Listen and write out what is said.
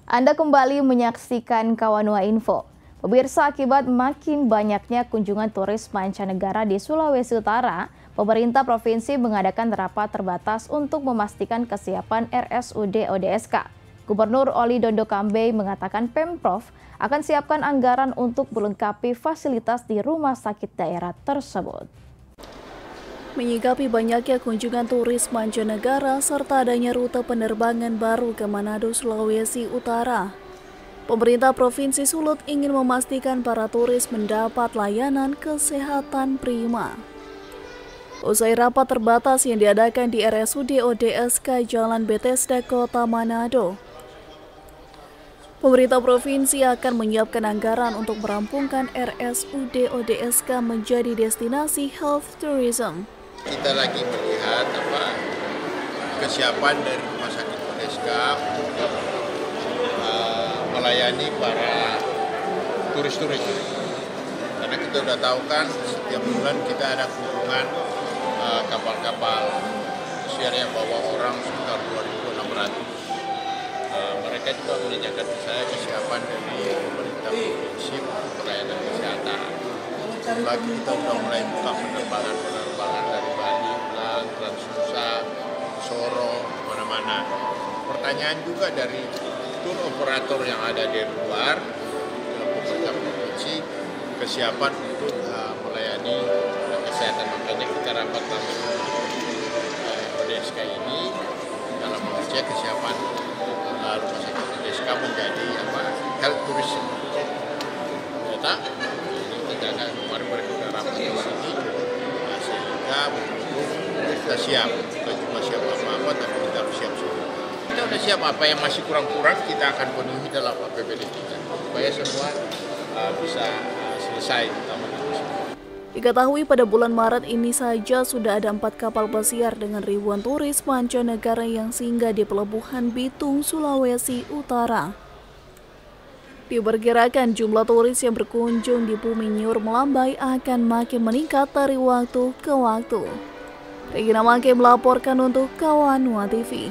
Anda kembali menyaksikan Kawanua Info. Pemirsa, akibat makin banyaknya kunjungan turis mancanegara di Sulawesi Utara, pemerintah provinsi mengadakan rapat terbatas untuk memastikan kesiapan RSUD ODSK. Gubernur Oli Dondo Kambe mengatakan Pemprov akan siapkan anggaran untuk melengkapi fasilitas di rumah sakit daerah tersebut. Menyikapi banyaknya kunjungan turis mancanegara serta adanya rute penerbangan baru ke Manado, Sulawesi Utara, pemerintah Provinsi Sulut ingin memastikan para turis mendapat layanan kesehatan prima. Usai rapat terbatas yang diadakan di RSUD ODSK Jalan Bethesda, Kota Manado, pemerintah provinsi akan menyiapkan anggaran untuk merampungkan RSUD ODSK menjadi destinasi health tourism. Kita lagi melihat kesiapan dari rumah sakit ODSK untuk melayani para turis-turis. Karena kita sudah tahu kan setiap bulan kita ada kunjungan kapal-kapal pesiar yang bawa orang sekitar 2.600. Mereka juga menanyakan ke saya kesiapan dari pemerintah provinsi untuk pelayanan kesehatan. Lagi kita sudah mulai buka penerbangan dari Bali, Transnusa, Soro, mana-mana. Pertanyaan juga dari tour operator yang ada di luar, pemerintah provinsi, kesiapan untuk melayani kesehatan. Makanya kita rapat langsung ODSK ini dalam mengecek kesiapan rumah sakit ODSK menjadi health tourism. Ternyata kita akan kemarin berkata rapat di sini sehingga kita siap. Kita cuma siap apa-apa, tapi kita harus siap semua. Kita sudah siap, apa yang masih kurang-kurang kita akan penuhi dalam APBD kita supaya semua bisa selesai. Diketahui pada bulan Maret ini saja sudah ada 4 kapal pesiar dengan ribuan turis mancanegara yang singgah di Pelabuhan Bitung, Sulawesi Utara. Diperkirakan jumlah turis yang berkunjung di Bumi Nyur melambai akan makin meningkat dari waktu ke waktu. Regina Mangke melaporkan untuk Kawanua TV.